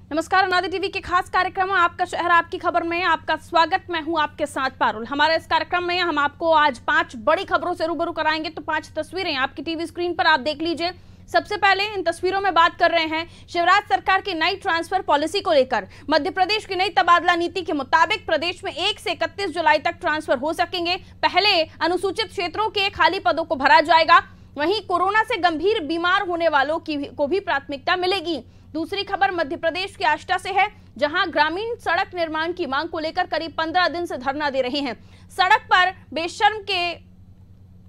नमस्कार, अनादि टीवी के खास कार्यक्रम आपका शहर आपकी खबर में आपका स्वागत। मैं हूं आपके साथ पारुल। हमारे इस कार्यक्रम में हम आपको आज 5 बड़ी खबरों से रूबरू कराएंगे। तो 5 तस्वीरें आपकी टीवी स्क्रीन पर आप देख लीजिए। सबसे पहले इन तस्वीरों में बात कर रहे हैं शिवराज सरकार की नई ट्रांसफर पॉलिसी को लेकर। मध्य प्रदेश की नई तबादला नीति के मुताबिक प्रदेश में 1 से 31 जुलाई तक ट्रांसफर हो सकेंगे। पहले अनुसूचित क्षेत्रों के खाली पदों को भरा जाएगा, वहीं कोरोना से गंभीर बीमार होने वालों को भी प्राथमिकता मिलेगी। दूसरी खबर मध्य प्रदेश के आष्टा से है, जहां ग्रामीण सड़क निर्माण की मांग को लेकर करीब 15 दिन से धरना दे रहे हैं। सड़क पर बेशर्म के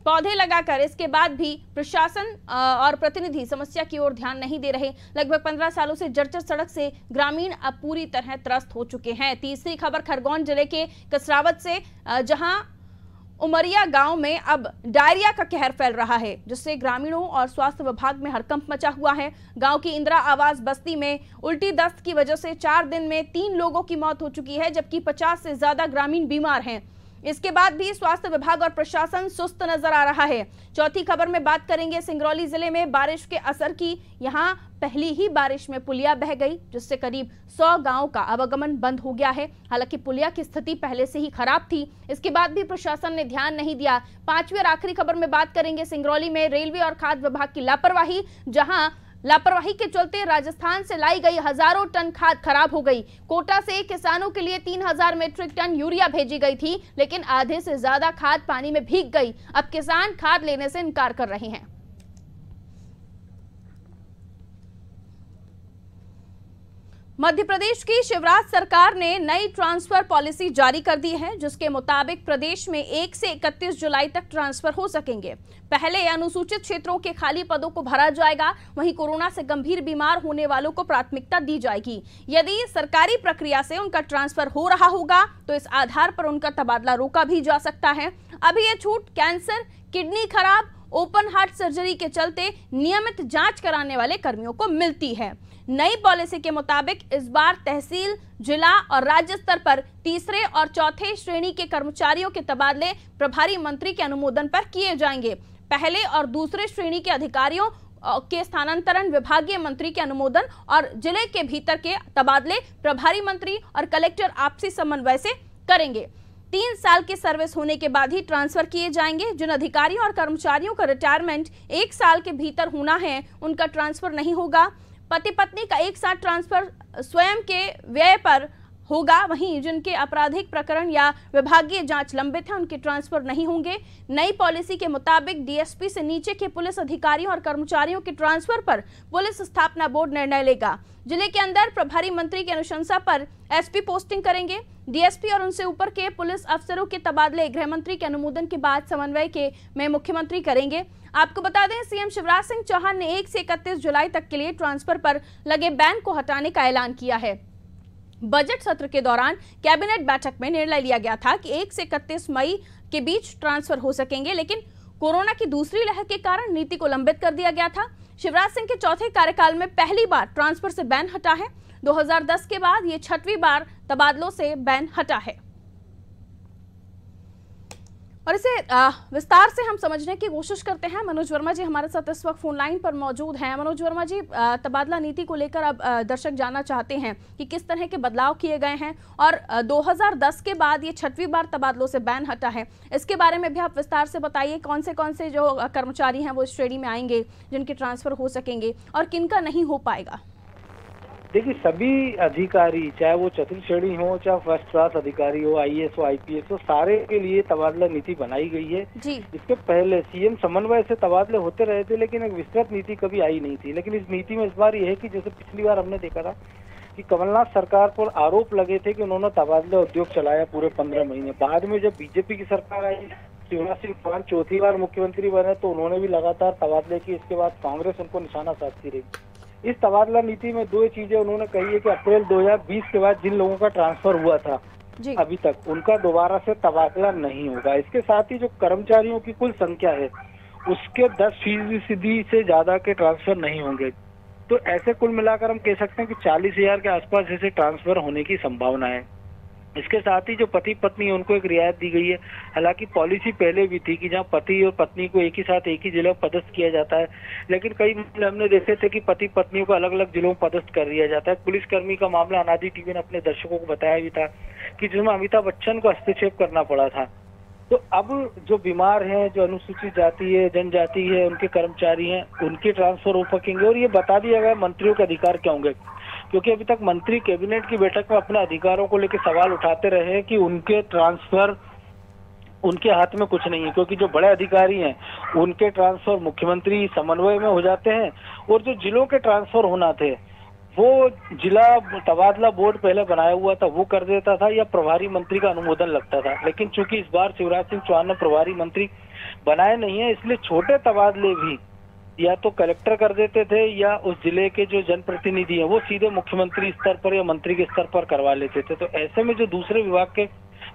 पौधे लगाकर इसके बाद भी प्रशासन और प्रतिनिधि समस्या की ओर ध्यान नहीं दे रहे। लगभग 15 सालों से जर्जर सड़क से ग्रामीण अब पूरी तरह त्रस्त हो चुके हैं। तीसरी खबर खरगोन जिले के कसरावत से, जहां उमरिया गांव में अब डायरिया का कहर फैल रहा है, जिससे ग्रामीणों और स्वास्थ्य विभाग में हड़कंप मचा हुआ है। गांव की इंदिरा आवास बस्ती में उल्टी दस्त की वजह से 4 दिन में 3 लोगों की मौत हो चुकी है, जबकि 50 से ज्यादा ग्रामीण बीमार हैं। इसके बाद भी स्वास्थ्य विभाग और प्रशासन सुस्त नजर आ रहा है। चौथी खबर में बात करेंगे सिंगरौली जिले में बारिश के असर की। यहां पहली ही बारिश में पुलिया बह गई, जिससे करीब 100 गांव का आवागमन बंद हो गया है। हालांकि पुलिया की स्थिति पहले से ही खराब थी, इसके बाद भी प्रशासन ने ध्यान नहीं दिया। 5वीं और आखिरी खबर में बात करेंगे सिंगरौली में रेलवे और खाद्य विभाग की लापरवाही, जहां लापरवाही के चलते राजस्थान से लाई गई हजारों टन खाद खराब हो गई। कोटा से किसानों के लिए 3000 मीट्रिक टन यूरिया भेजी गई थी, लेकिन आधे से ज्यादा खाद पानी में भीग गई। अब किसान खाद लेने से इनकार कर रहे हैं। मध्य प्रदेश की शिवराज सरकार ने नई ट्रांसफर पॉलिसी जारी कर दी है, जिसके मुताबिक प्रदेश में 1 से 31 जुलाई तक ट्रांसफर हो सकेंगे। पहले अनुसूचित क्षेत्रों के खाली पदों को भरा जाएगा, वहीं कोरोना से गंभीर बीमार होने वालों को प्राथमिकता दी जाएगी। यदि सरकारी प्रक्रिया से उनका ट्रांसफर हो रहा होगा तो इस आधार पर उनका तबादला रोका भी जा सकता है। अभी यह छूट कैंसर, किडनी खराब, ओपन हार्ट सर्जरी के चलते नियमित जांच कराने वाले कर्मियों को मिलती है। नई पॉलिसी के मुताबिक इस बार तहसील, जिला और राज्य स्तर पर तीसरे और चौथे श्रेणी के कर्मचारियों के तबादले प्रभारी मंत्री के अनुमोदन पर किए जाएंगे। पहले और दूसरे श्रेणी के अधिकारियों के स्थानांतरण विभागीय मंत्री के अनुमोदन और जिले के भीतर के तबादले प्रभारी मंत्री और कलेक्टर आपसी समन्वय से करेंगे। 3 साल की सर्विस होने के बाद ही ट्रांसफर किए जाएंगे। जिन अधिकारियों और कर्मचारियों का रिटायरमेंट 1 साल के भीतर होना है, उनका ट्रांसफर नहीं होगा। पति पत्नी का एक साथ ट्रांसफर स्वयं के व्यय पर होगा। वहीं जिनके आपराधिक प्रकरण या विभागीय जांच लंबित है, उनके ट्रांसफर नहीं होंगे। नई पॉलिसी के मुताबिक डीएसपी से नीचे के पुलिस अधिकारियों और कर्मचारियों के ट्रांसफर पर पुलिस स्थापना बोर्ड निर्णय लेगा। जिले के अंदर प्रभारी मंत्री की अनुशंसा पर एसपी पोस्टिंग करेंगे। डीएसपी और उनसे ऊपर के पुलिस अफसरों के तबादले गृह मंत्री के अनुमोदन के बाद समन्वय में मुख्यमंत्री करेंगे। आपको बता दें, सीएम शिवराज सिंह चौहान ने 1 से 31 जुलाई तक के लिए ट्रांसफर पर लगे बैन को हटाने का ऐलान किया है। बजट सत्र के दौरान कैबिनेट बैठक में निर्णय लिया गया था कि 1 से 31 मई के बीच ट्रांसफर हो सकेंगे, लेकिन कोरोना की दूसरी लहर के कारण नीति को लंबित कर दिया गया था। शिवराज सिंह के चौथे कार्यकाल में पहली बार ट्रांसफर से बैन हटा है। 2010 के बाद ये 6वीं बार तबादलों से बैन हटा है। और इसे विस्तार से हम समझने की कोशिश करते हैं। मनोज वर्मा जी हमारे साथ इस वक्त फोन लाइन पर मौजूद हैं। मनोज वर्मा जी, तबादला नीति को लेकर अब दर्शक जानना चाहते हैं कि किस तरह के बदलाव किए गए हैं, और 2010 के बाद ये 6वीं बार तबादलों से बैन हटा है। इसके बारे में भी आप विस्तार से बताइए, कौन से जो कर्मचारी हैं वो इस श्रेणी में आएंगे जिनके ट्रांसफर हो सकेंगे और किनका नहीं हो पाएगा। देखिए, सभी अधिकारी, चाहे वो चतुर्थ श्रेणी हो, चाहे फर्स्ट क्लास अधिकारी हो, आईएएस हो, आईपीएस हो, सारे के लिए तबादला नीति बनाई गई है जी। इसके पहले सीएम समन्वय से तबादले होते रहे थे, लेकिन एक विस्तृत नीति कभी आई नहीं थी। लेकिन इस नीति में इस बार ये है कि जैसे पिछली बार हमने देखा था कि कमलनाथ सरकार पर आरोप लगे थे कि उन्होंने तबादला उद्योग चलाया पूरे 15 महीने। बाद में जब बीजेपी की सरकार आई, शिवराज सिंह चौहान चौथी बार मुख्यमंत्री बने, तो उन्होंने भी लगातार तबादले की। इसके बाद कांग्रेस उनको निशाना साधती रही। इस तबादला नीति में 2 चीजें उन्होंने कही है कि अप्रैल 2020 के बाद जिन लोगों का ट्रांसफर हुआ था अभी तक, उनका दोबारा से तबादला नहीं होगा। इसके साथ ही जो कर्मचारियों की कुल संख्या है, उसके 10% से ज्यादा के ट्रांसफर नहीं होंगे। तो ऐसे कुल मिलाकर हम कह सकते हैं कि 40,000 के आसपास जैसे ट्रांसफर होने की संभावना है। इसके साथ ही जो पति पत्नी है उनको एक रियायत दी गई है। हालांकि पॉलिसी पहले भी थी कि जहां पति और पत्नी को एक ही साथ एक ही जिले में पदस्थ किया जाता है, लेकिन कई मामले हमने देखे थे कि पति पत्नियों को अलग अलग जिलों में पदस्थ कर दिया जाता है। पुलिसकर्मी का मामला अनादि टीवी ने अपने दर्शकों को बताया भी था कि जिसमें अमिताभ बच्चन को हस्तक्षेप करना पड़ा था। तो अब जो बीमार हैं, जो अनुसूचित जाति है, जनजाति है, उनके कर्मचारी हैं, उनके ट्रांसफर हो सकेंगे। और ये बता दिया गया मंत्रियों के अधिकार क्या होंगे, क्योंकि अभी तक मंत्री कैबिनेट की बैठक में अपने अधिकारों को लेकर सवाल उठाते रहे कि उनके ट्रांसफर उनके हाथ में कुछ नहीं है, क्योंकि जो बड़े अधिकारी हैं उनके ट्रांसफर मुख्यमंत्री समन्वय में हो जाते हैं, और जो जिलों के ट्रांसफर होना थे वो जिला तबादला बोर्ड पहले बनाया हुआ था, वो कर देता था या प्रभारी मंत्री का अनुमोदन लगता था। लेकिन चूंकि इस बार शिवराज सिंह चौहान ने प्रभारी मंत्री बनाए नहीं है, इसलिए छोटे तबादले भी या तो कलेक्टर कर देते थे या उस जिले के जो जनप्रतिनिधि हैं वो सीधे मुख्यमंत्री स्तर पर या मंत्री के स्तर पर करवा लेते थे। तो ऐसे में जो दूसरे विभाग के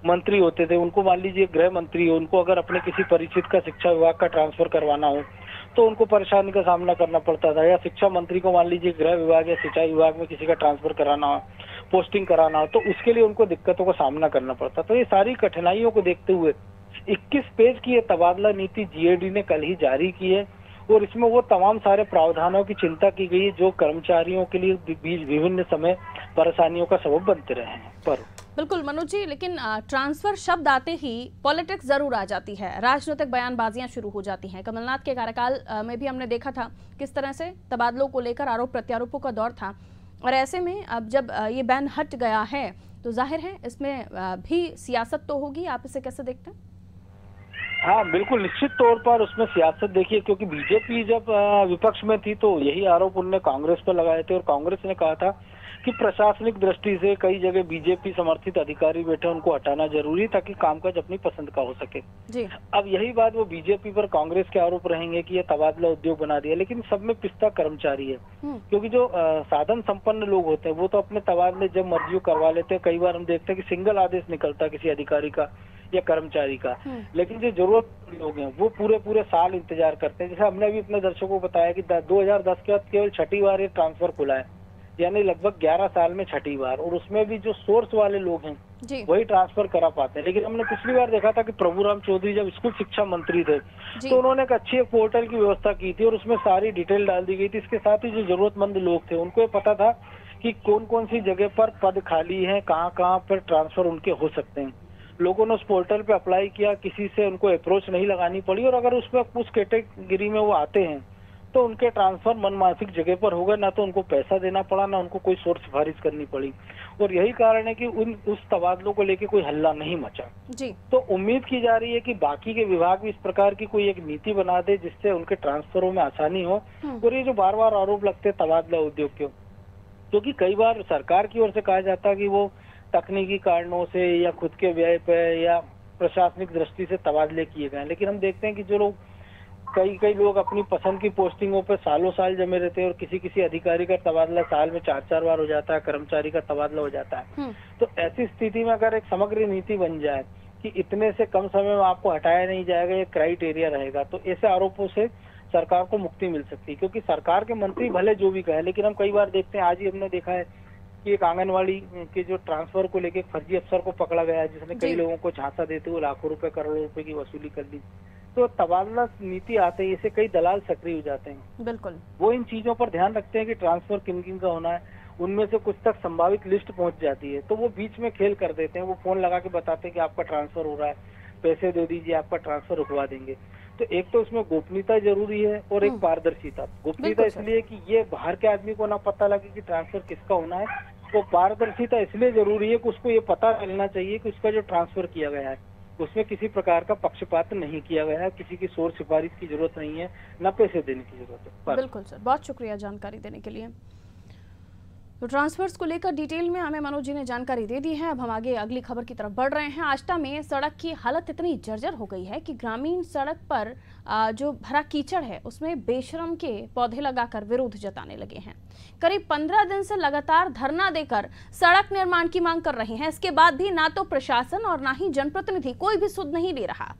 मंत्री होते थे, उनको मान लीजिए गृह मंत्री हो, उनको अगर अपने किसी परिचित का शिक्षा विभाग का ट्रांसफर करवाना हो तो उनको परेशानी का सामना करना पड़ता था। या शिक्षा मंत्री को मान लीजिए गृह विभाग या सिंचाई विभाग में किसी का ट्रांसफर कराना हो, पोस्टिंग कराना हो, तो उसके लिए उनको दिक्कतों का सामना करना पड़ता। तो ये सारी कठिनाइयों को देखते हुए 21 पेज की ये तबादला नीति जीएडी ने कल ही जारी की है, और इसमें वो तमाम सारे प्रावधानों की चिंता की गई है जो कर्मचारियों के लिए विभिन्न समय परेशानियों का सबब बनते रहे हैं। पर बिल्कुल मनोज जी, लेकिन ट्रांसफर शब्द आते ही पॉलिटिक्स जरूर आ जाती है, राजनीतिक बयानबाजियां शुरू हो जाती हैं। कमलनाथ के कार्यकाल में भी हमने देखा था किस तरह से तबादलों को लेकर आरोप प्रत्यारोपों का दौर था, और ऐसे में अब जब ये बैन हट गया है तो जाहिर है इसमें भी सियासत तो होगी। आप इसे कैसे देखते हैं? हाँ बिल्कुल, निश्चित तौर पर उसमें सियासत देखिए, क्योंकि बीजेपी जब विपक्ष में थी तो यही आरोप उन्होंने कांग्रेस पर लगाए थे, और कांग्रेस ने कहा था कि प्रशासनिक दृष्टि से कई जगह बीजेपी समर्थित अधिकारी बैठे, उनको हटाना जरूरी ताकि कामकाज अपनी पसंद का हो सके जी। अब यही बात वो बीजेपी पर कांग्रेस के आरोप रहेंगे कि ये तबादला उद्योग बना दिया, लेकिन सब में पिस्ता कर्मचारी है। क्योंकि जो साधन संपन्न लोग होते हैं वो तो अपने तबादले जब मर्जी करवा लेते हैं। कई बार हम देखते हैं कि सिंगल आदेश निकलता है किसी अधिकारी का या कर्मचारी का, लेकिन जो जरूरत लोग हैं वो पूरे साल इंतजार करते हैं। जैसे हमने अभी अपने दर्शकों को बताया कि 2010 के बाद केवल 6ठी बार ये ट्रांसफर खुला है, यानी लगभग 11 साल में 6ठी बार, और उसमें भी जो सोर्स वाले लोग हैं वही ट्रांसफर करा पाते हैं। लेकिन हमने पिछली बार देखा था कि प्रभुराम चौधरी जब स्कूल शिक्षा मंत्री थे तो उन्होंने एक अच्छी पोर्टल की व्यवस्था की थी और उसमें सारी डिटेल डाल दी गई थी। इसके साथ ही जो जरूरतमंद लोग थे उनको ये पता था कि कौन कौन सी जगह पर पद खाली है, कहाँ पर ट्रांसफर उनके हो सकते हैं। लोगों ने उस पोर्टल पे अप्लाई किया, किसी से उनको अप्रोच नहीं लगानी पड़ी, और अगर उसमें उस कैटेगरी में वो आते हैं तो उनके ट्रांसफर मनमाफिक जगह पर हो गए, ना तो उनको पैसा देना पड़ा, ना उनको कोई सोर्स सिफारिश करनी पड़ी। और यही कारण है कि उस तबादलों को लेके कोई हल्ला नहीं मचा जी। तो उम्मीद की जा रही है कि बाकी के विभाग भी इस प्रकार की कोई एक नीति बना दे जिससे उनके ट्रांसफरों में आसानी हो। और ये जो बार बार आरोप लगते हैं तबादला उद्योग के, क्योंकि कई बार सरकार की ओर से कहा जाता है कि वो तकनीकी कारणों से या खुद के व्यय पे या प्रशासनिक दृष्टि से तबादले किए गए, लेकिन हम देखते हैं कि जो लोग कई लोग अपनी पसंद की पोस्टिंगों पे सालों साल जमे रहते हैं, और किसी अधिकारी का तबादला साल में 4-4 बार हो जाता है, कर्मचारी का तबादला हो जाता है। तो ऐसी स्थिति में अगर एक समग्र नीति बन जाए कि इतने से कम समय में आपको हटाया नहीं जाएगा, ये क्राइटेरिया रहेगा, तो ऐसे आरोपों से सरकार को मुक्ति मिल सकती है। क्योंकि सरकार के मंत्री भले जो भी कहे, लेकिन हम कई बार देखते हैं, आज ही हमने देखा है कि एक आंगनवाड़ी के जो ट्रांसफर को लेके फर्जी अफसर को पकड़ा गया है, जिसने कई लोगों को झांसा देते हुए लाखों रुपए करोड़ों रुपए की वसूली कर ली। तो तबादला नीति आते ही इससे कई दलाल सक्रिय हो जाते हैं। बिल्कुल, वो इन चीजों पर ध्यान रखते हैं कि ट्रांसफर किन किन का होना है, उनमें से कुछ तक संभावित लिस्ट पहुंच जाती है, तो वो बीच में खेल कर देते हैं। वो फोन लगा के बताते हैं कि आपका ट्रांसफर हो रहा है, पैसे दे दीजिए, आपका ट्रांसफर रुकवा देंगे। तो एक तो उसमें गोपनीयता जरूरी है और एक पारदर्शिता। गोपनीयता इसलिए कि ये बाहर के आदमी को ना पता लगे कि ट्रांसफर किसका होना है, तो पारदर्शिता इसलिए जरूरी है कि उसको ये पता चलना चाहिए कि उसका जो ट्रांसफर किया गया है उसमें किसी प्रकार का पक्षपात नहीं किया गया है, किसी की सोर्स सिफारिश की जरूरत नहीं है, न पैसे देने की जरूरत है। बिल्कुल सर, बहुत शुक्रिया जानकारी देने के लिए। तो ट्रांसफर्स को लेकर डिटेल में हमें मनोज जी ने जानकारी दे दी है। अब हम आगे अगली खबर की तरफ बढ़ रहे हैं। आष्टा में सड़क की हालत इतनी जर्जर हो गई है कि ग्रामीण सड़क पर जो भरा कीचड़ है उसमें बेशरम के पौधे लगाकर विरोध जताने लगे हैं। करीब 15 दिन से लगातार धरना देकर सड़क निर्माण की मांग कर रहे हैं। इसके बाद भी ना तो प्रशासन और ना ही जनप्रतिनिधि कोई भी सुध नहीं ले रहा।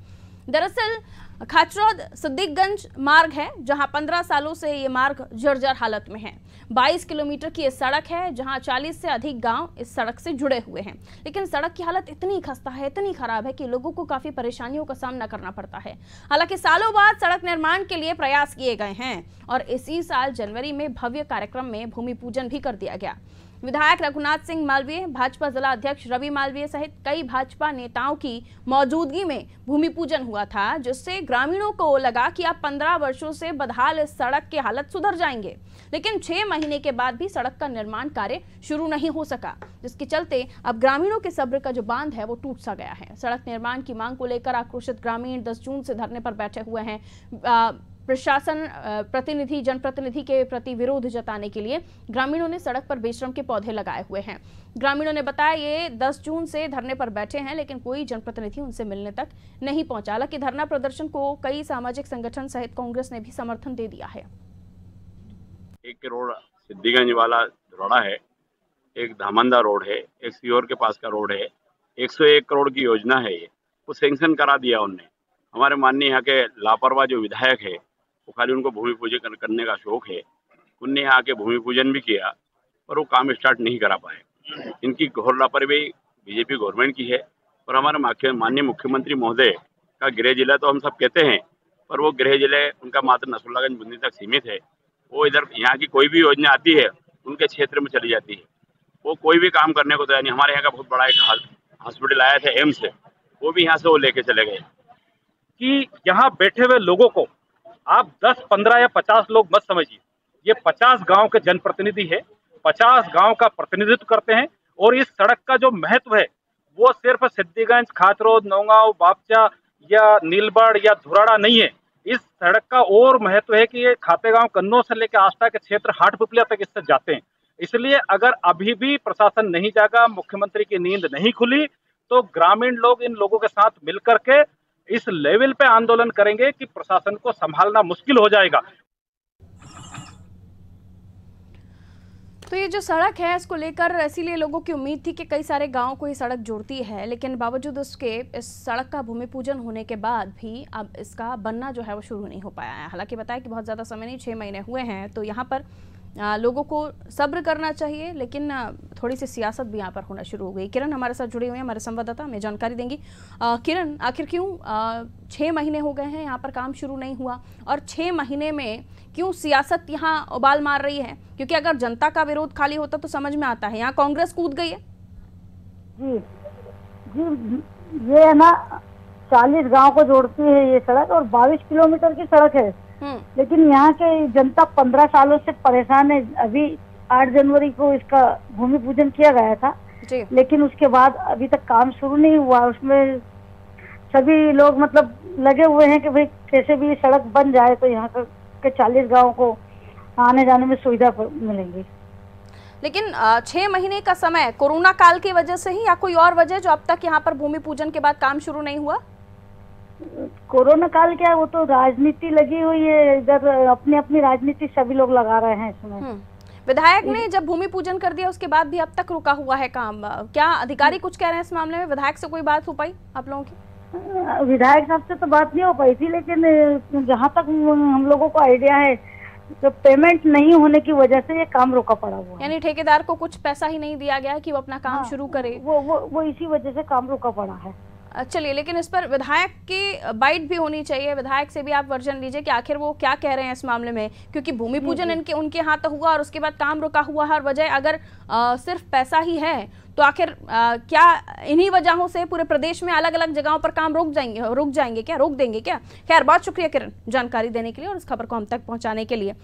दरअसल खाचरौद सिद्दीकगंज मार्ग है जहां 15 सालों से ये मार्ग जर्जर हालत में है। 22 किलोमीटर की ये सड़क है जहां 40 से अधिक गांव इस सड़क से जुड़े हुए हैं, लेकिन सड़क की हालत इतनी खस्ता है, इतनी खराब है कि लोगों को काफी परेशानियों का सामना करना पड़ता है। हालांकि सालों बाद सड़क निर्माण के लिए प्रयास किए गए हैं और इसी साल जनवरी में भव्य कार्यक्रम में भूमि पूजन भी कर दिया गया। विधायक रघुनाथ सिंह मालवीय, भाजपा जिला अध्यक्ष रवि मालवीय सहित कई भाजपा नेताओं की मौजूदगी में भूमि पूजन हुआ था, जिससे ग्रामीणों को लगा कि अब 15 वर्षों से बदहाल इस सड़क की हालत सुधर जाएंगे। लेकिन 6 महीने के बाद भी सड़क का निर्माण कार्य शुरू नहीं हो सका, जिसके चलते अब ग्रामीणों के सब्र का जो बांध है वो टूट सा गया है। सड़क निर्माण की मांग को लेकर आक्रोशित ग्रामीण 10 जून से धरने पर बैठे हुए हैं। प्रशासन प्रतिनिधि जनप्रतिनिधि के प्रति विरोध जताने के लिए ग्रामीणों ने सड़क पर बेशरम के पौधे लगाए हुए हैं। ग्रामीणों ने बताया ये 10 जून से धरने पर बैठे हैं, लेकिन कोई जनप्रतिनिधि उनसे मिलने तक नहीं पहुंचा। हालांकि धरना प्रदर्शन को कई सामाजिक संगठन सहित कांग्रेस ने भी समर्थन दे दिया है। 1 करोड़ सिद्दीगंज वाला रोड़ा है, एक धामंदा रोड है, एक सीहोर के पास का रोड है। 101 करोड़ की योजना है, ये वो सैंक्शन करा दिया उनने। हमारे माननीय यहाँ के लापरवाह जो विधायक है, वो खाली उनको भूमि पूजन करने का शौक है। उनने यहाँ के भूमि पूजन भी किया पर वो काम स्टार्ट नहीं करा पाए। इनकी घोर लापरवाही बीजेपी गवर्नमेंट की है। और हमारे माननीय मुख्यमंत्री महोदय का गृह जिला तो हम सब कहते हैं, पर वो गृह जिले उनका मात्र नसरुल्लागंज बूंदी तक सीमित है। वो इधर यहाँ की कोई भी योजना आती है उनके क्षेत्र में चली जाती है। वो कोई भी काम करने को तैयार नहीं। हमारे यहाँ का बहुत बड़ा एक हॉस्पिटल आया था एम्स से, वो भी यहाँ से वो लेके चले गए। कि यहाँ बैठे हुए लोगों को आप 10, 15 या 50 लोग मत समझिए, ये 50 गांव के जनप्रतिनिधि है, 50 गांव का प्रतिनिधित्व करते हैं। और इस सड़क का जो महत्व है वो सिर्फ सिद्दीगंज, खाचरौद, नौगांव, बापचा या नीलबड़ या धुराड़ा नहीं है। इस सड़क का और महत्व है कि ये खातेगांव, कन्नौज से लेकर आष्टा के क्षेत्र हाटपिपलिया तक इससे जाते हैं। इसलिए अगर अभी भी प्रशासन नहीं जागा, मुख्यमंत्री की नींद नहीं खुली, तो ग्रामीण लोग इन लोगों के साथ मिलकर के इस लेवल पे आंदोलन करेंगे कि प्रशासन को संभालना मुश्किल हो जाएगा। तो ये जो सड़क है इसको लेकर इसीलिए लोगों की उम्मीद थी कि कई सारे गांवों को ये सड़क जोड़ती है, लेकिन बावजूद उसके इस सड़क का भूमि पूजन होने के बाद भी अब इसका बनना जो है वो शुरू नहीं हो पाया है। हालांकि बताया कि बहुत ज़्यादा समय नहीं, 6 महीने हुए हैं, तो यहाँ पर लोगों को सब्र करना चाहिए, लेकिन थोड़ी सी सियासत भी यहाँ पर होना शुरू हो गई। किरण हमारे साथ जुड़ी हुई है, हमारे संवाददाता, हमें जानकारी देंगी। किरण, आखिर क्यों 6 महीने हो गए हैं यहाँ पर काम शुरू नहीं हुआ, और 6 महीने में क्यों सियासत यहाँ उबाल मार रही है? क्योंकि अगर जनता का विरोध खाली होता तो समझ में आता है, यहाँ कांग्रेस कूद गई है। जी, ये है ना 40 गांव को जोड़ती है ये सड़क और 22 किलोमीटर की सड़क है। लेकिन यहाँ के जनता 15 सालों से परेशान है। अभी 8 जनवरी को इसका भूमि पूजन किया गया था, लेकिन उसके बाद अभी तक काम शुरू नहीं हुआ। उसमें सभी लोग मतलब लगे हुए हैं कि भाई कैसे भी सड़क बन जाए तो यहाँ के 40 गांव को आने जाने में सुविधा मिलेंगी। लेकिन 6 महीने का समय कोरोना काल की वजह से ही या कोई और वजह जो अब तक यहाँ पर भूमि पूजन के बाद काम शुरू नहीं हुआ? कोरोना काल क्या है, वो तो राजनीति लगी हुई है, इधर अपनी अपनी राजनीति सभी लोग लगा रहे हैं इसमें। विधायक ने जब भूमि पूजन कर दिया उसके बाद भी अब तक रुका हुआ है काम। क्या अधिकारी कुछ कह रहे हैं इस मामले में? विधायक से कोई बात हो पाई आप लोगों की? विधायक साहब से तो बात नहीं हो पाई थी, लेकिन जहाँ तक हम लोगों को आइडिया है तो पेमेंट नहीं होने की वजह से ये काम रुका पड़ा हुआ है। यानी ठेकेदार को कुछ पैसा ही नहीं दिया गया कि वो अपना काम शुरू करे। वो इसी वजह से काम रुका पड़ा है। चलिए, लेकिन इस पर विधायक की बाइट भी होनी चाहिए। विधायक से भी आप वर्जन लीजिए कि आखिर वो क्या कह रहे हैं इस मामले में, क्योंकि भूमि पूजन उनके हाथ हुआ और उसके बाद काम रुका हुआ है। और वजह अगर सिर्फ पैसा ही है तो आखिर क्या इन्हीं वजहों से पूरे प्रदेश में अलग अलग जगहों पर काम रोक देंगे क्या? खैर, बहुत शुक्रिया किरण जानकारी देने के लिए और इस खबर को हम तक पहुंचाने के लिए।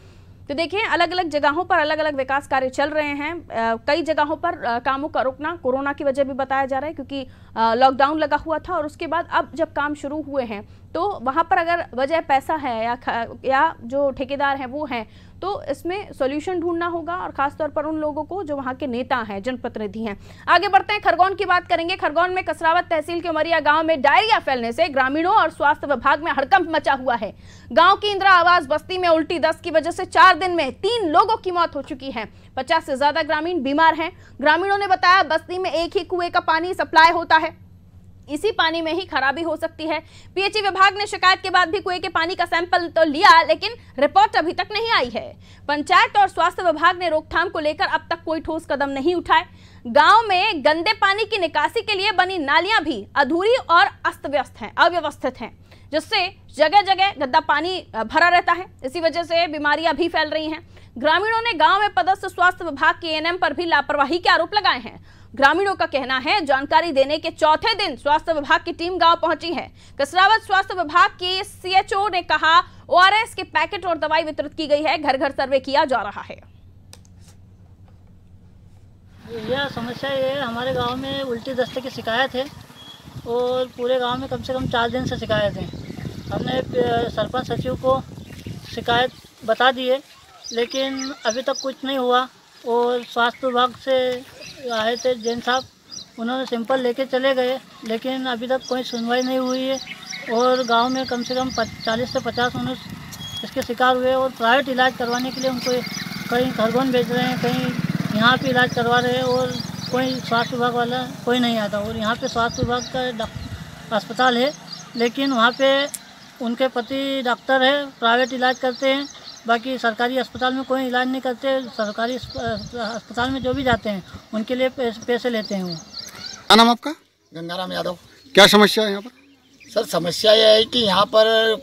तो देखिए, अलग अलग जगहों पर अलग अलग विकास कार्य चल रहे हैं। कई जगहों पर कामों का रुकना कोरोना की वजह भी बताया जा रहा है, क्योंकि लॉकडाउन लगा हुआ था और उसके बाद अब जब काम शुरू हुए हैं तो वहां पर अगर वजह पैसा है या जो ठेकेदार हैं वो हैं, तो इसमें सॉल्यूशन ढूंढना होगा, और खासतौर पर उन लोगों को जो वहां के नेता हैं, जनप्रतिनिधि हैं। आगे बढ़ते हैं, खरगोन की बात करेंगे। खरगोन में कसरावत तहसील के उमरिया गांव में डायरिया फैलने से ग्रामीणों और स्वास्थ्य विभाग में हड़कंप मचा हुआ है। गांव की इंदिरा आवास बस्ती में उल्टी दस्त की वजह से 4 दिन में 3 लोगों की मौत हो चुकी है। 50 से ज्यादा ग्रामीण बीमार हैं। ग्रामीणों ने बताया बस्ती में एक ही कुएं का पानी सप्लाई होता है। इसी पानी में ही खराबी हो सकती है। पीएचई विभाग ने शिकायत के बाद भी कुएं के पानी का सैंपल तो लिया, लेकिन रिपोर्ट अभी तक नहीं आई है। पंचायत और स्वास्थ्य विभाग ने रोकथाम को लेकर अब तक कोई ठोस कदम नहीं उठाए। गांव में गंदे पानी की निकासी के लिए बनी नालियां भी अधूरी और अव्यवस्थित हैं, जिससे जगह जगह गंदा पानी भरा रहता है। इसी वजह से बीमारियां भी फैल रही हैं। ग्रामीणों ने गांव में पदस्थ स्वास्थ्य विभाग के एएनएम पर भी लापरवाही के आरोप लगाए हैं। ग्रामीणों का कहना है जानकारी देने के चौथे दिन स्वास्थ्य विभाग की टीम गांव पहुंची है। कसरावत स्वास्थ्य विभाग के सीएचओ ने कहा ओआरएस के पैकेट और दवाई वितरित की गई है, घर घर सर्वे किया जा रहा है। यह समस्या ये है, हमारे गांव में उल्टी दस्ते की शिकायत है और पूरे गांव में कम से कम 4 दिन से शिकायत है। हमने सरपंच सचिव को शिकायत बता दी है, लेकिन अभी तक कुछ नहीं हुआ। और स्वास्थ्य विभाग से आए थे जैन साहब, उन्होंने सैंपल लेके चले गए, लेकिन अभी तक कोई सुनवाई नहीं हुई है। और गांव में कम से कम 40 से 50 मनुष्य इसके शिकार हुए और प्राइवेट इलाज करवाने के लिए उनको कहीं खरगोन भेज रहे हैं, कहीं यहाँ पे इलाज करवा रहे हैं और कोई स्वास्थ्य विभाग वाला कोई नहीं आता। और यहाँ पे स्वास्थ्य विभाग का अस्पताल है, लेकिन वहाँ पे उनके पति डॉक्टर है, प्राइवेट इलाज करते हैं, बाकी सरकारी अस्पताल में कोई इलाज नहीं करते। सरकारी अस्पताल में जो भी जाते हैं उनके लिए पैसे लेते हैं वो। क्या नाम आपका? गंगाराम यादव। क्या समस्या है यहाँ पर? सर समस्या यह है कि यहाँ पर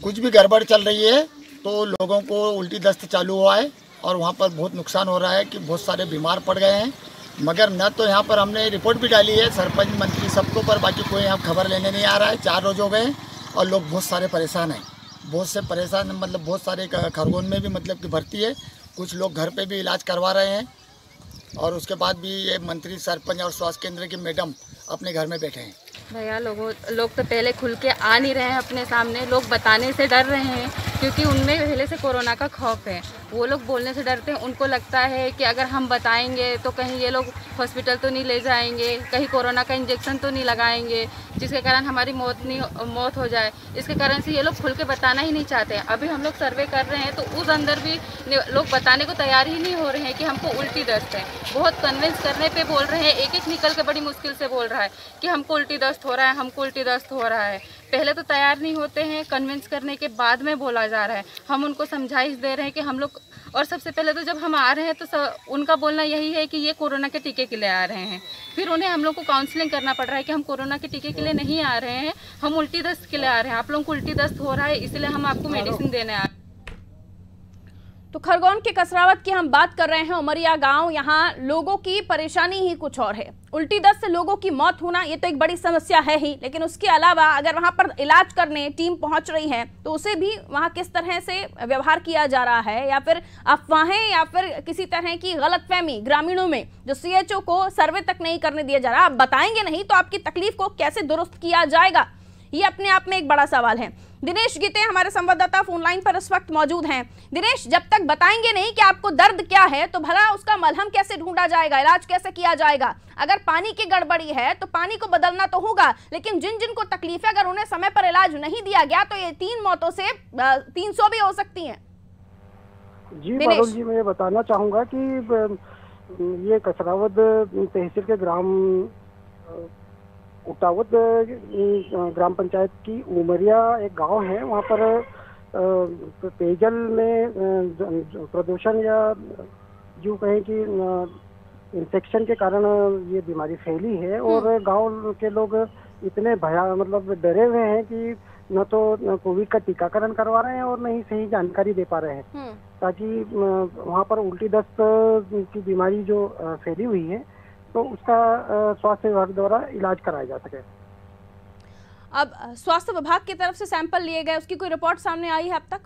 कुछ भी गड़बड़ चल रही है तो लोगों को उल्टी दस्त चालू हुआ है और वहाँ पर बहुत नुकसान हो रहा है कि बहुत सारे बीमार पड़ गए हैं। मगर न तो यहाँ पर हमने रिपोर्ट भी डाली है सरपंच मंत्री सबको, पर बाकी कोई यहाँ खबर लेने नहीं आ रहा है। 4 रोज हो गए और लोग बहुत सारे परेशान हैं, बहुत से परेशान मतलब बहुत सारे खरगोन में भी मतलब कि भर्ती है, कुछ लोग घर पे भी इलाज करवा रहे हैं और उसके बाद भी ये मंत्री सरपंच और स्वास्थ्य केंद्र की मैडम अपने घर में बैठे हैं। भैया लोग तो पहले खुल के आ नहीं रहे हैं अपने सामने, लोग बताने से डर रहे हैं क्योंकि उनमें पहले से कोरोना का खौफ है। वो लोग बोलने से डरते हैं, उनको लगता है कि अगर हम बताएंगे तो कहीं ये लोग हॉस्पिटल तो नहीं ले जाएंगे, कहीं कोरोना का इंजेक्शन तो नहीं लगाएंगे जिसके कारण हमारी मौत हो जाए। इसके कारण से ये लोग खुल के बताना ही नहीं चाहते हैं। अभी हम लोग सर्वे कर रहे हैं तो उस अंदर भी लोग बताने को तैयार ही नहीं हो रहे हैं कि हमको उल्टी दस्त है। बहुत कन्विंस करने पे बोल रहे हैं, एक निकल के बड़ी मुश्किल से बोल रहा है कि हमको उल्टी दस्त हो रहा है, हमको उल्टी दस्त हो रहा है। पहले तो तैयार नहीं होते हैं, कन्विंस करने के बाद में बोला जा रहा है। हम उनको समझाइश दे रहे हैं कि हम लोग, और सबसे पहले तो जब हम आ रहे हैं तो उनका बोलना यही है कि ये कोरोना के टीके के लिए आ रहे हैं। फिर उन्हें हम लोग को काउंसलिंग करना पड़ रहा है कि हम कोरोना के टीके के लिए नहीं आ रहे हैं, हम उल्टी दस्त के लिए आ रहे हैं। आप लोगों को उल्टी दस्त हो रहा है इसलिए हम आपको मेडिसिन देने आ रहे हैं। तो खरगोन के कसरावत की हम बात कर रहे हैं, उमरिया गांव। यहाँ लोगों की परेशानी ही कुछ और है। उल्टी दस्त से लोगों की मौत होना ये तो एक बड़ी समस्या है ही, लेकिन उसके अलावा अगर वहां पर इलाज करने टीम पहुंच रही है तो उसे भी वहां किस तरह से व्यवहार किया जा रहा है, या फिर अफवाहें या फिर किसी तरह की गलतफहमी ग्रामीणों में जो सीएचओ को सर्वे तक नहीं करने दिया जा रहा। आप बताएंगे नहीं तो आपकी तकलीफ को कैसे दुरुस्त किया जाएगा, ये अपने आप में एक बड़ा सवाल है। दिनेश गीते हमारे संवाददाता फोन लाइन पर इस वक्त मौजूद हैं। दिनेश, जब तक बताएंगे नहीं कि आपको दर्द क्या है तो भला उसका मलहम कैसे ढूंढा जाएगा, इलाज कैसे किया जाएगा? अगर पानी की गड़बड़ी है तो पानी को बदलना तो होगा, लेकिन जिन जिन को तकलीफ है अगर उन्हें समय पर इलाज नहीं दिया गया तो ये 3 मौतों से 300 भी हो सकती है। जी बादल जी, मैं बताना चाहूंगा कि ये कसरावत तहसील के ग्राम उटावत ग्राम पंचायत की उमरिया एक गांव है। वहाँ पर पेयजल में प्रदूषण या यूँ कहें कि इन्फेक्शन के कारण ये बीमारी फैली है और गांव के लोग इतने मतलब डरे हुए हैं कि न तो कोविड का टीकाकरण करवा रहे हैं और न ही सही जानकारी दे पा रहे हैं, ताकि वहाँ पर उल्टी दस्त की बीमारी जो फैली हुई है तो उसका स्वास्थ्य विभाग द्वारा इलाज कराया जा सके। अब स्वास्थ्य विभाग की तरफ से सैंपल लिए गए, उसकी कोई रिपोर्ट सामने आई है अब तक?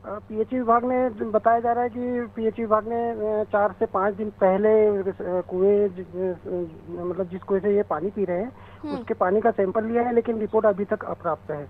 पीएचई विभाग ने बताया जा रहा है कि पीएचई विभाग ने 4 से 5 दिन पहले कुएं मतलब जिस कुएं से ये पानी पी रहे हैं उसके पानी का सैंपल लिया है, लेकिन रिपोर्ट अभी तक अप्राप्त है।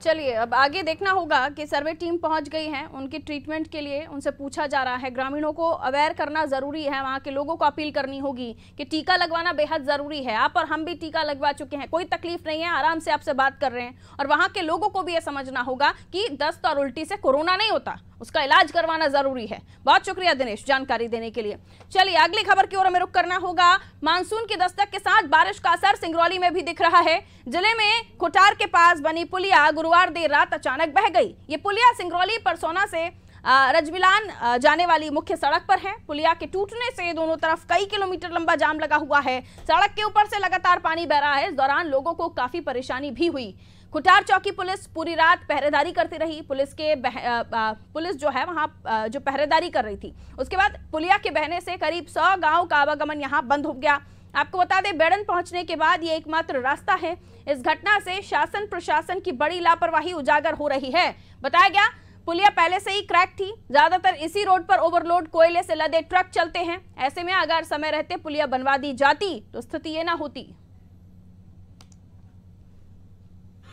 चलिए, अब आगे देखना होगा कि सर्वे टीम पहुंच गई है, उनके ट्रीटमेंट के लिए उनसे पूछा जा रहा है। ग्रामीणों को अवेयर करना जरूरी है, वहां के लोगों को अपील करनी होगी कि टीका लगवाना बेहद जरूरी है। आप और हम भी टीका लगवा चुके हैं, कोई तकलीफ नहीं है, आराम से आपसे बात कर रहे हैं। और वहां के लोगों को भी ये समझना होगा कि दस्त और उल्टी से कोरोना नहीं होता, उसका इलाज करवाना जरूरी है। बहुत शुक्रिया दिनेश जानकारी देने के लिए। चलिए अगली खबर की ओर हमें रुख करना होगा। मानसून की दस्तक के साथ बारिश का असर सिंगरौली में भी दिख रहा है। जिले में खुटार के पास बनी पुलिया गुरुवार देर रात अचानक बह गई। ये पुलिया सिंगरौली परसौना से रजबिलान जाने वाली मुख्य सड़क पर है। पुलिया के टूटने से दोनों तरफ कई किलोमीटर लंबा जाम लगा हुआ है। सड़क के ऊपर से लगातार पानी बह रहा है। इस दौरान लोगों को काफी परेशानी भी हुई। खुटार चौकी पुलिस पूरी रात पहरेदारी करती रही। पुलिस जो है वहां जो पहरेदारी कर रही थी, उसके बाद पुलिया के बहने से करीब 100 गांव का आवागमन यहां बंद हो गया। आपको बता दें, बेड़न पहुंचने के बाद ये एकमात्र रास्ता है। इस घटना से शासन प्रशासन की बड़ी लापरवाही उजागर हो रही है। बताया गया पुलिया पहले से ही क्रैक थी। ज्यादातर इसी रोड पर ओवरलोड कोयले से लदे ट्रक चलते हैं। ऐसे में अगर समय रहते पुलिया बनवा दी जाती तो स्थिति ये ना होती।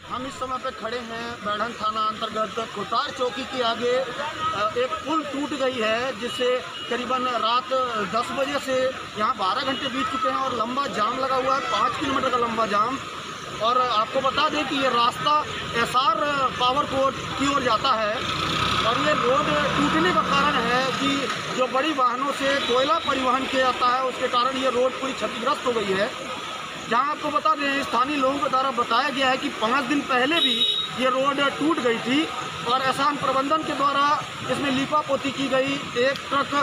हम इस समय पे खड़े हैं बेड़न थाना अंतर्गत खुटार चौकी के आगे। एक पुल टूट गई है जिससे करीबन रात 10 बजे से यहाँ 12 घंटे बीत चुके हैं और लंबा जाम लगा हुआ है, 5 किलोमीटर का लंबा जाम। और आपको बता दें कि ये रास्ता एसआर पावर कोर्ट की ओर जाता है और ये रोड टूटने का कारण है कि जो बड़ी वाहनों से कोयला परिवहन किया जाता है उसके कारण ये रोड पूरी क्षतिग्रस्त हो गई है। जहां आपको बता दें, स्थानीय लोगों के द्वारा बताया गया है कि 5 दिन पहले भी ये रोड टूट गई थी और एहसान प्रबंधन के द्वारा इसमें लीपापोती की गई। एक ट्रक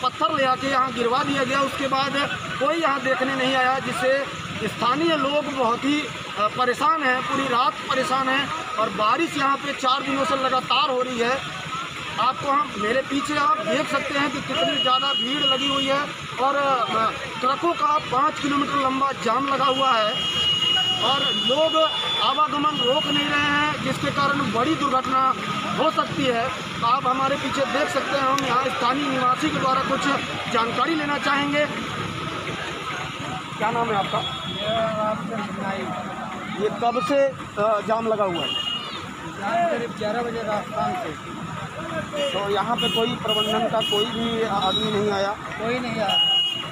पत्थर ले आके यहाँ गिरवा दिया गया। उसके बाद कोई यहाँ देखने नहीं आया, जिससे स्थानीय लोग बहुत ही परेशान हैं, पूरी रात परेशान हैं। और बारिश यहाँ पे 4 दिनों से लगातार हो रही है। आपको हम मेरे पीछे आप देख सकते हैं कि कितनी ज़्यादा भीड़ लगी हुई है और ट्रकों का 5 किलोमीटर लंबा जाम लगा हुआ है और लोग आवागमन रोक नहीं रहे हैं, जिसके कारण बड़ी दुर्घटना हो सकती है। आप हमारे पीछे देख सकते हैं, हम यहाँ स्थानीय निवासी के द्वारा कुछ जानकारी लेना चाहेंगे। क्या नाम है आपका? ये कब से जाम लगा हुआ है? करीब 11 बजे राजस्थान से। तो यहाँ पे कोई प्रबंधन का कोई भी आदमी नहीं आया? कोई नहीं आया।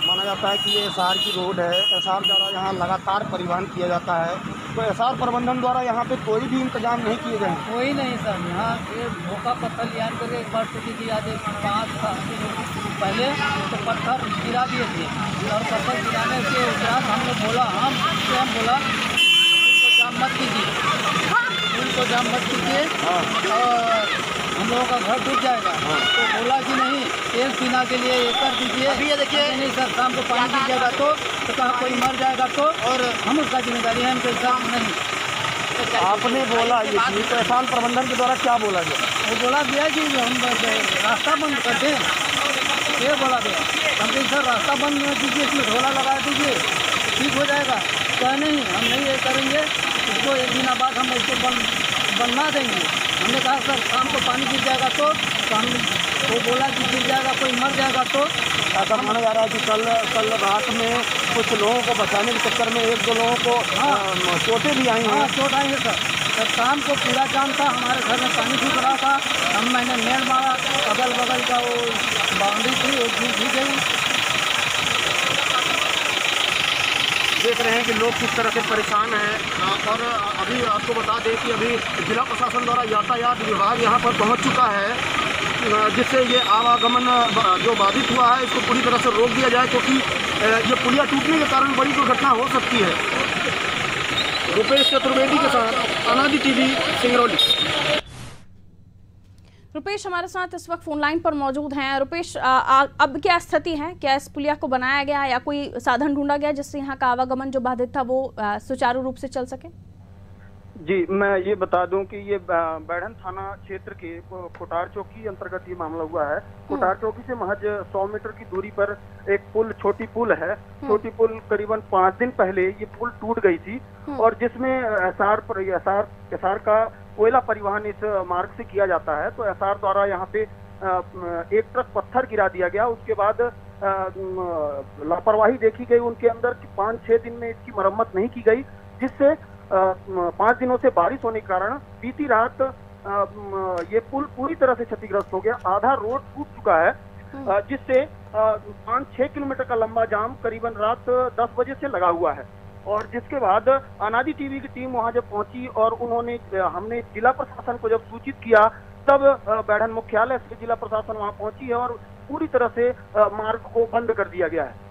माना जाता है कि ये एसआर की रोड है, एसआर द्वारा यहाँ लगातार परिवहन किया जाता है, तो एसआर प्रबंधन द्वारा यहाँ पे कोई भी इंतजाम नहीं किए गए? कोई नहीं सर, यहाँ ये धोखा पत्थर लियान करके एक बार टूटी थी, आज 5 साल पहले तो पत्थर गिरा दिए थे और पत्थर गिराने के बाद हमने बोला उनको जाम मत कीजिए और हम लोगों का घर डूब जाएगा। तो बोला कि नहीं, तेल पीना के लिए ये कर दीजिए। अभी ये देखिए, नहीं सर, शाम को पानी गिर जाएगा तो कहाँ कोई मर जाएगा तो, और हम उसका जिम्मेदारी है, हमको काम नहीं। आपने बोला ये तो एहसान प्रबंधन के द्वारा क्या बोला गया? वो बोला गया कि हम रास्ता बंद कर दें, ये बोला गया। हम कहीं सर रास्ता बंद न कीजिए, इसमें ढोला लगा दीजिए, ठीक हो जाएगा। क्या नहीं, हम नहीं ये करेंगे, इसको 1 दिन बाद हम इसको बनवा देंगे। हमने कहा सर शाम को पानी गिर जाएगा तो हम, वो बोला कि गिर जाएगा कोई मर जाएगा तो। ऐसा माना जा रहा है कि कल रात में कुछ लोगों को बचाने के चक्कर में 1-2 लोगों को चोटें भी आई हैं। चोट आई है सर। शाम को पूरा जाम था, हमारे घर में पानी सूख रहा था, मैंने नेट मारा, अगल बगल का वो बाउंड्री थी वो घिस गई। देख रहे हैं कि लोग किस तरह से परेशान हैं। और अभी आपको बता दें कि अभी जिला प्रशासन द्वारा यातायात विभाग यहाँ पर पहुँच चुका है, जिससे ये आवागमन जो बाधित हुआ है इसको पूरी तरह से रोक दिया जाए, क्योंकि ये पुलिया टूटने के कारण बड़ी दुर्घटना हो सकती है। रुपेश चतुर्वेदी के साथ अनादि टीवी सिंगरौली। रुपेश हमारे साथ इस वक्त फोन लाइन पर मौजूद हैं। रुपेश, अब क्या स्थिति है? क्या इस पुलिया को बनाया गया या कोई साधन ढूंढा गया जिससे यहाँ का आवागमन जो बाधित था वो सुचारू रूप से चल सके? जी, मैं ये बता दूं कि ये बेड़न थाना क्षेत्र के खुटार चौकी अंतर्गत ये मामला हुआ है। खुटार चौकी से महज 100 मीटर की दूरी पर एक पुल, छोटी पुल है। छोटी पुल करीबन 5 दिन पहले ये पुल टूट गई थी और जिसमें एसआर का कोयला परिवहन इस मार्ग से किया जाता है। तो एसआर द्वारा यहाँ पे एक ट्रक पत्थर गिरा दिया गया। उसके बाद लापरवाही देखी गई उनके अंदर। 5-6 दिन में इसकी मरम्मत नहीं की गई, जिससे 5 दिनों से बारिश होने के कारण बीती रात ये पुल पूरी तरह से क्षतिग्रस्त हो गया। आधा रोड टूट चुका है, जिससे 5-6 किलोमीटर का लंबा जाम करीबन रात 10 बजे से लगा हुआ है। और जिसके बाद अनादि टीवी की टीम वहां जब पहुंची और हमने जिला प्रशासन को जब सूचित किया तब बैढ़न मुख्यालय से जिला प्रशासन वहां पहुंची है और पूरी तरह से मार्ग को बंद कर दिया गया है।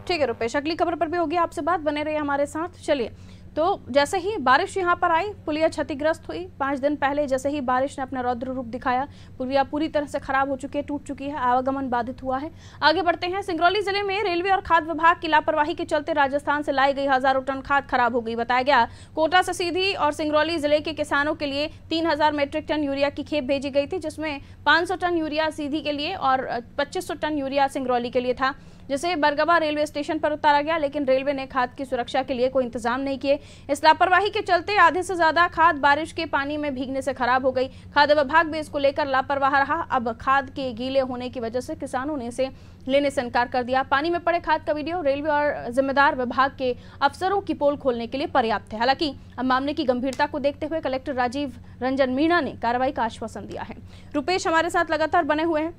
ठीक है रुपेश, अगली खबर पर भी होगी आपसे बात, बने रहिए हमारे साथ। चलिए, तो जैसे ही बारिश यहाँ पर आई, पुलिया क्षतिग्रस्त हुई। 5 दिन पहले जैसे ही बारिश ने अपना रौद्र रूप दिखाया, पुलिया पूरी तरह से खराब हो चुकी है, टूट चुकी है, आवागमन बाधित हुआ है। आगे बढ़ते हैं। सिंगरौली जिले में रेलवे और खाद्य विभाग की लापरवाही के चलते राजस्थान से लाई गई हजारों टन खाद खराब हो गई। बताया गया कोटा से सीधी और सिंगरौली जिले के किसानों के लिए 3000 मीट्रिक टन यूरिया की खेप भेजी गई थी, जिसमें 500 टन यूरिया सीधी के लिए और 2500 टन यूरिया सिंगरौली के लिए था, जिसे बरगवा रेलवे स्टेशन पर उतारा गया। लेकिन रेलवे ने खाद की सुरक्षा के लिए कोई इंतजाम नहीं किए। इस लापरवाही के चलते आधे से ज्यादा खाद बारिश के पानी में भीगने से खराब हो गई। खाद्य विभाग भी इसको लेकर लापरवाह रहा। अब खाद के गीले होने की वजह से किसानों ने इसे लेने से इनकार कर दिया। पानी में पड़े खाद का वीडियो रेलवे और जिम्मेदार विभाग के अफसरों की पोल खोलने के लिए पर्याप्त है। हालांकि अब मामले की गंभीरता को देखते हुए कलेक्टर राजीव रंजन मीणा ने कार्रवाई का आश्वासन दिया है। रुपेश हमारे साथ लगातार बने हुए हैं।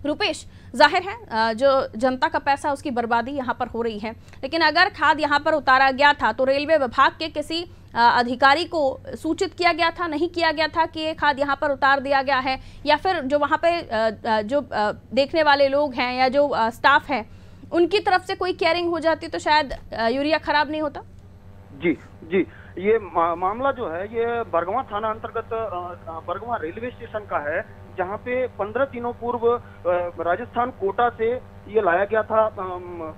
रुपेश, जाहिर है जो जनता का पैसा उसकी बर्बादी यहाँ पर हो रही है, लेकिन अगर खाद यहाँ पर उतारा गया था तो रेलवे विभाग के किसी अधिकारी को सूचित किया गया था, नहीं किया गया था कि ये खाद यहाँ पर उतार दिया गया है, या फिर जो वहाँ पे जो देखने वाले लोग हैं या जो स्टाफ है उनकी तरफ से कोई केयरिंग हो जाती तो शायद यूरिया खराब नहीं होता? जी जी, ये मामला जो है ये बरगवा थाना अंतर्गत बरगवा रेलवे स्टेशन का है, जहाँ पे 15 दिनों पूर्व राजस्थान कोटा से ये लाया गया था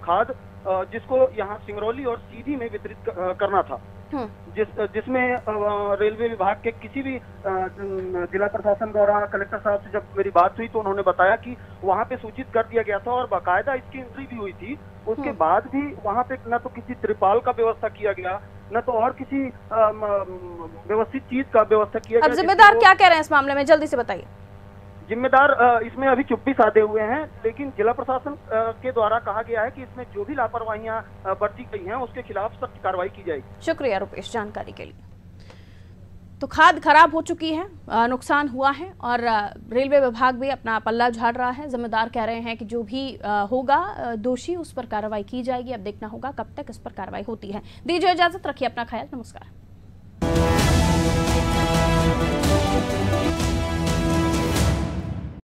खाद, जिसको यहाँ सिंगरौली और सीधी में वितरित करना था, जिसमें रेलवे विभाग के किसी भी जिला प्रशासन द्वारा कलेक्टर साहब से जब मेरी बात हुई तो उन्होंने बताया कि वहाँ पे सूचित कर दिया गया था और बाकायदा इसकी एंट्री भी हुई थी। उसके बाद भी वहाँ पे न तो किसी त्रिपाल का व्यवस्था किया गया, न तो और किसी व्यवस्थित चीज का व्यवस्था किया गया। अब जिम्मेदार क्या कह रहे हैं इस मामले में, जल्दी से बताइए। जिम्मेदार इसमें अभी चुप्पी साधे हुए हैं, लेकिन जिला प्रशासन के द्वारा कहा गया है कि इसमें जो भी लापरवाहियां बरती गई हैं उसके खिलाफ सख्त कार्रवाई की जाएगी। शुक्रिया रुपेश जानकारी के लिए। तो खाद खराब हो चुकी है, नुकसान हुआ है और रेलवे विभाग भी अपना पल्ला झाड़ रहा है। जिम्मेदार कह रहे हैं कि जो भी होगा दोषी उस पर कार्रवाई की जाएगी। अब देखना होगा कब तक इस पर कार्रवाई होती है। दीजिए इजाजत, रखिए अपना ख्याल, नमस्कार।